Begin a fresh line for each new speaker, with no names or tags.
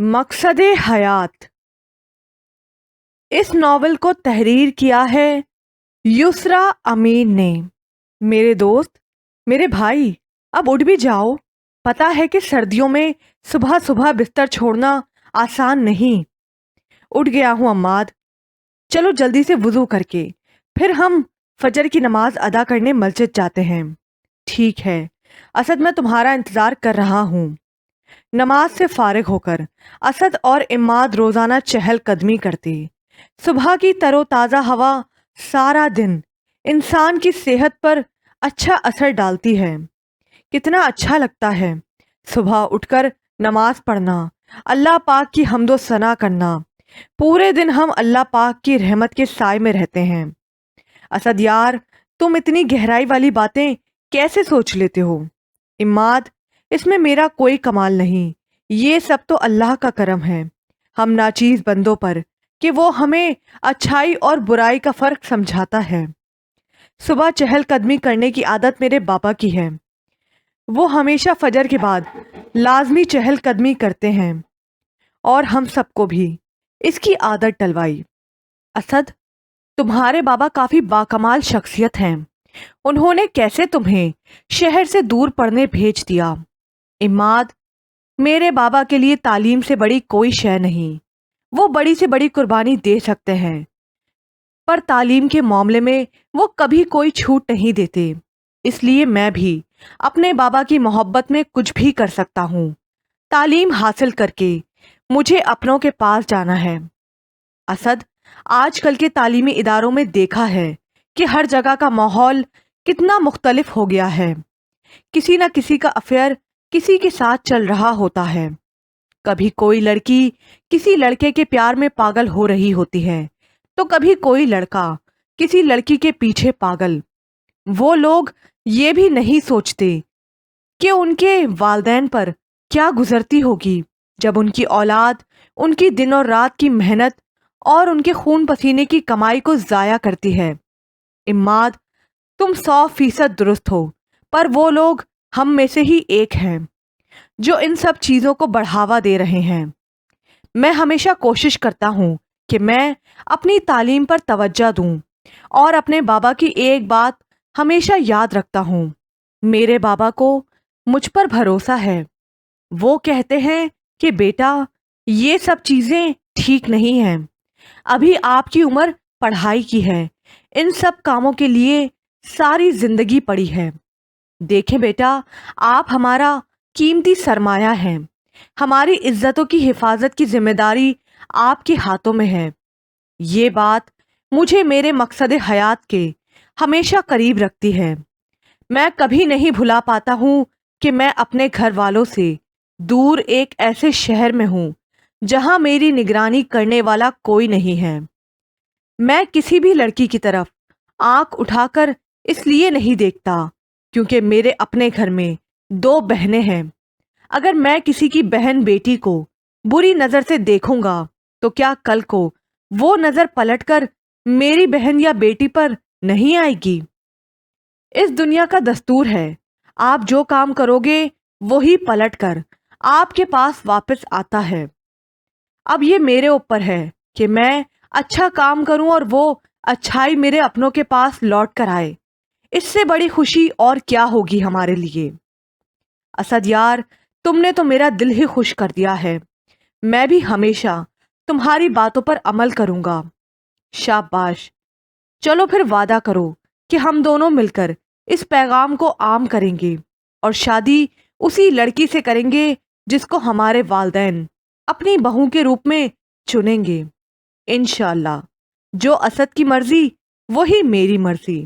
مقصد حیات۔ اس ناول کو تحریر کیا ہے یسرا امین نے۔ میرے دوست، میرے بھائی، اب اٹھ بھی جاؤ۔ پتہ ہے کہ سردیوں میں صبح صبح بستر چھوڑنا آسان نہیں۔ اٹھ گیا ہوں عماد، چلو جلدی سے وضو کر کے پھر ہم فجر کی نماز ادا کرنے مسجد جاتے ہیں۔ ٹھیک ہے اسد، میں تمہارا انتظار کر رہا ہوں۔ نماز سے فارغ ہو کر اسد اور عماد روزانہ چہل قدمی کرتے۔ صبح کی تر و تازہ ہوا سارا دن انسان کی صحت پر اچھا اثر ڈالتی ہے۔ کتنا اچھا لگتا ہے صبح اٹھ کر نماز پڑھنا، اللہ پاک کی حمد و ثنا کرنا۔ پورے دن ہم اللہ پاک کی رحمت کے سائے میں رہتے ہیں۔ اسد یار، تم اتنی گہرائی والی باتیں کیسے سوچ لیتے ہو؟ عماد، اس میں میرا کوئی کمال نہیں، یہ سب تو اللہ کا کرم ہے ہم ناچیز بندوں پر کہ وہ ہمیں اچھائی اور برائی کا فرق سمجھاتا ہے۔ صبح چہل قدمی کرنے کی عادت میرے بابا کی ہے، وہ ہمیشہ فجر کے بعد لازمی چہل قدمی کرتے ہیں اور ہم سب کو بھی اس کی عادت ڈلوائی۔ اسد، تمہارے بابا کافی باکمال شخصیت ہیں، انہوں نے کیسے تمہیں شہر سے دور پڑھنے بھیج دیا؟ عماد، میرے بابا کے لیے تعلیم سے بڑی کوئی شے نہیں، وہ بڑی سے بڑی قربانی دے سکتے ہیں، پر تعلیم کے معاملے میں وہ کبھی کوئی چھوٹ نہیں دیتے، اس لیے میں بھی اپنے بابا کی محبت میں کچھ بھی کر سکتا ہوں۔ تعلیم حاصل کر کے مجھے اپنوں کے پاس جانا ہے۔ اسد، آج کل کے تعلیمی اداروں میں دیکھا ہے کہ ہر جگہ کا ماحول کتنا مختلف ہو گیا ہے۔ کسی نہ کسی کا افیئر کسی کے ساتھ چل رہا ہوتا ہے۔ کبھی کوئی لڑکی کسی لڑکے کے پیار میں پاگل ہو رہی ہوتی ہے تو کبھی کوئی لڑکا کسی لڑکی کے پیچھے پاگل۔ وہ لوگ یہ بھی نہیں سوچتے کہ ان کے والدین پر کیا گزرتی ہوگی جب ان کی اولاد ان کی دن اور رات کی محنت اور ان کے خون پسینے کی کمائی کو ضائع کرتی ہے۔ عماد، تم 100% درست ہو، پر وہ لوگ ہم میں سے ہی ایک ہیں جو ان سب چیزوں کو بڑھاوا دے رہے ہیں۔ میں ہمیشہ کوشش کرتا ہوں کہ میں اپنی تعلیم پر توجہ دوں اور اپنے بابا کی ایک بات ہمیشہ یاد رکھتا ہوں۔ میرے بابا کو مجھ پر بھروسہ ہے، وہ کہتے ہیں کہ بیٹا، یہ سب چیزیں ٹھیک نہیں ہیں، ابھی آپ کی عمر پڑھائی کی ہے، ان سب کاموں کے لیے ساری زندگی پڑی ہے۔ دیکھیں بیٹا، آپ ہمارا قیمتی سرمایہ ہیں، ہماری عزتوں کی حفاظت کی ذمہ داری آپ کے ہاتھوں میں ہے۔ یہ بات مجھے میرے مقصد حیات کے ہمیشہ قریب رکھتی ہے۔ میں کبھی نہیں بھلا پاتا ہوں کہ میں اپنے گھر والوں سے دور ایک ایسے شہر میں ہوں جہاں میری نگرانی کرنے والا کوئی نہیں ہے۔ میں کسی بھی لڑکی کی طرف آنکھ اٹھا کر اس لیے نہیں دیکھتا کیونکہ میرے اپنے گھر میں 2 بہنیں ہیں۔ اگر میں کسی کی بہن بیٹی کو بری نظر سے دیکھوں گا تو کیا کل کو وہ نظر پلٹ کر میری بہن یا بیٹی پر نہیں آئے گی؟ اس دنیا کا دستور ہے، آپ جو کام کرو گے وہی پلٹ کر آپ کے پاس واپس آتا ہے۔ اب یہ میرے اوپر ہے کہ میں اچھا کام کروں اور وہ اچھائی میرے اپنوں کے پاس لوٹ کر آئے۔ اس سے بڑی خوشی اور کیا ہوگی ہمارے لیے؟ اسد یار، تم نے تو میرا دل ہی خوش کر دیا ہے، میں بھی ہمیشہ تمہاری باتوں پر عمل کروں گا۔ شاباش، چلو پھر وعدہ کرو کہ ہم دونوں مل کر اس پیغام کو عام کریں گے اور شادی اسی لڑکی سے کریں گے جس کو ہمارے والدین اپنی بہو کے روپ میں چنیں گے۔ انشاءاللہ، جو اسد کی مرضی وہی میری مرضی۔